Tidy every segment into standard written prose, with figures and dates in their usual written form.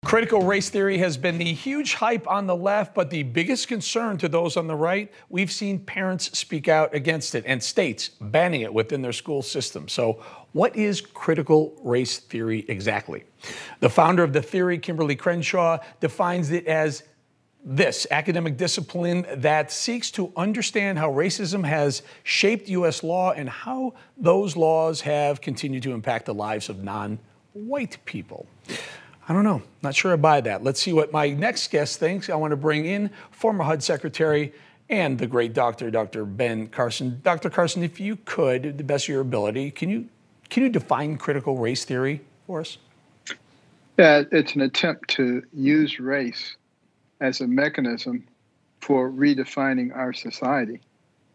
Critical race theory has been the huge hype on the left, but the biggest concern to those on the right. We've seen parents speak out against it and states banning it within their school system. So what is critical race theory exactly? The founder of the theory, Kimberly Crenshaw, defines it as this academic discipline that seeks to understand how racism has shaped U.S. law and how those laws have continued to impact the lives of non-white people. I don't know. Not sure I buy that. Let's see what my next guest thinks. I want to bring in former HUD Secretary and the great doctor, Dr. Ben Carson. Dr. Carson, if you could, to the best of your ability, can you define critical race theory for us? Yeah, it's an attempt to use race as a mechanism for redefining our society,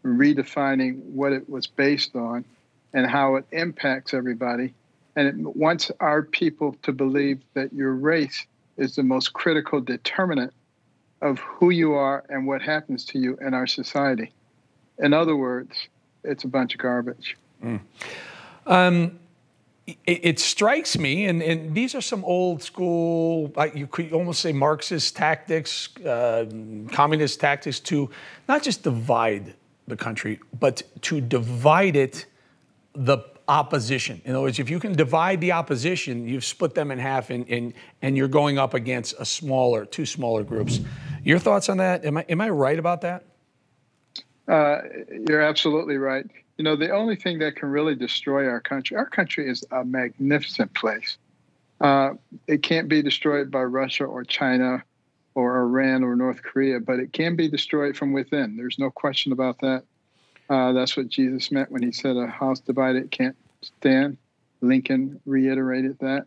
redefining what it was based on and how it impacts everybody. And it wants our people to believe that your race is the most critical determinant of who you are and what happens to you in our society. In other words, it's a bunch of garbage. It strikes me, and these are some old school, you could almost say Marxist tactics, communist tactics to not just divide the country, but to divide it, the opposition. In other words, if you can divide the opposition, you've split them in half and you're going up against two smaller groups. Your thoughts on that? Am I right about that? You're absolutely right. You know, the only thing that can really destroy our country is a magnificent place. It can't be destroyed by Russia or China or Iran or North Korea, but it can be destroyed from within. There's no question about that. That's what Jesus meant when he said a house divided can't stand. Lincoln reiterated that.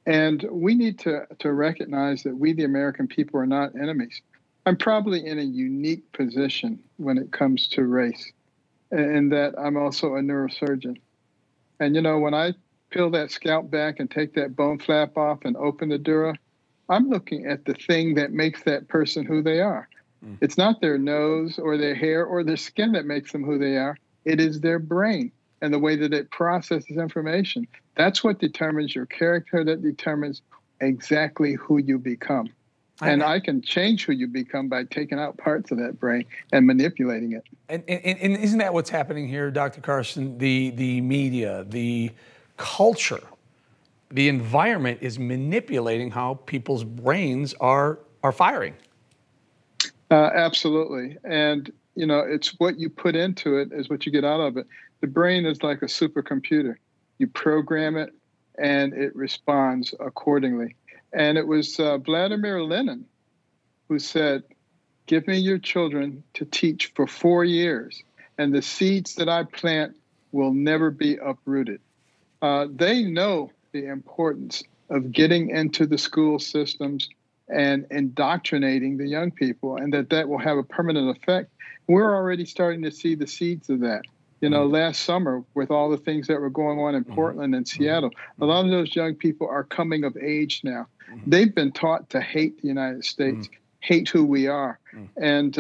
And we need to recognize that we, the American people, are not enemies. I'm probably in a unique position when it comes to race, in that I'm also a neurosurgeon. And, you know, when I peel that scalp back and take that bone flap off and open the dura, I'm looking at the thing that makes that person who they are. It's not their nose or their hair or their skin that makes them who they are. It is their brain and the way that it processes information. That's what determines your character, that determines exactly who you become. And I can change who you become by taking out parts of that brain and manipulating it. And isn't that what's happening here, Dr. Carson? The media, the culture, the environment is manipulating how people's brains are firing. Absolutely. And, you know, it's what you put into it is what you get out of it. The brain is like a supercomputer. You program it and it responds accordingly. And it was Vladimir Lenin who said, "Give me your children to teach for 4 years, and the seeds that I plant will never be uprooted." They know the importance of getting into the school systems and indoctrinating the young people, and that will have a permanent effect. We're already starting to see the seeds of that. You know, last summer, with all the things that were going on in Portland and Seattle, a lot of those young people are coming of age now. They've been taught to hate the United States, hate who we are. And,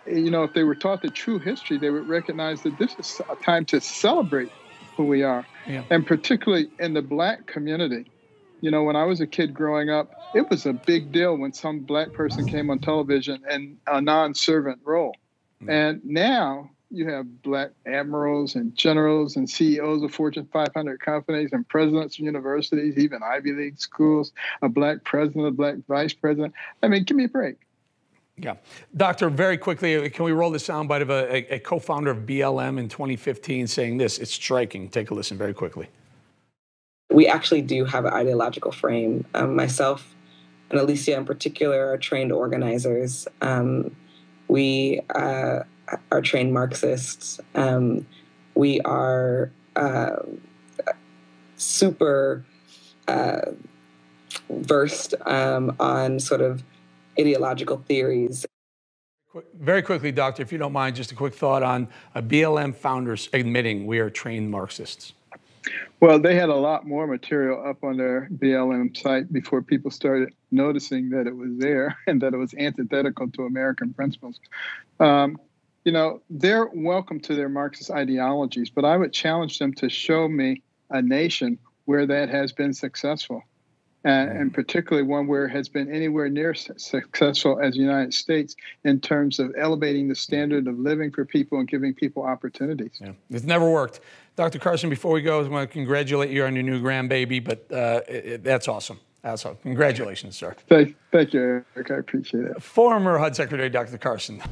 you know, if they were taught the true history, they would recognize that this is a time to celebrate who we are. And particularly in the Black community. You know, when I was a kid growing up, it was a big deal when some Black person came on television in a non-servant role. And now you have Black admirals and generals and CEOs of Fortune 500 companies and presidents of universities, even Ivy League schools, a Black president, a Black vice president. I mean, give me a break. Yeah. Doctor, very quickly, can we roll the soundbite of a co-founder of BLM in 2015 saying this? It's striking. Take a listen very quickly. We actually do have an ideological frame. Myself and Alicia in particular are trained organizers. We are trained Marxists. We are super versed on sort of ideological theories. Very quickly, Doctor, if you don't mind, just a quick thought on BLM founders admitting we are trained Marxists. Well, they had a lot more material up on their BLM site before people started noticing that it was there and that it was antithetical to American principles. You know, they're welcome to their Marxist ideologies, but I would challenge them to show me a nation where that has been successful. and particularly one where it has been anywhere near successful as the United States in terms of elevating the standard of living for people and giving people opportunities. Yeah. It's never worked. Dr. Carson, before we go, I want to congratulate you on your new grandbaby, but that's awesome. That's awesome. Congratulations, sir. Thank you, Eric. I appreciate it. Former HUD Secretary Dr. Carson.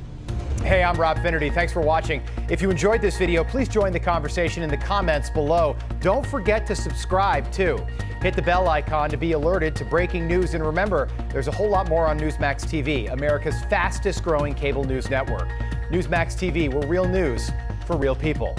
Hey, I'm Rob Finnerty. Thanks for watching. If you enjoyed this video, please join the conversation in the comments below. Don't forget to subscribe, too. Hit the bell icon to be alerted to breaking news. And remember, there's a whole lot more on Newsmax TV, America's fastest growing cable news network. Newsmax TV, we're real news for real people.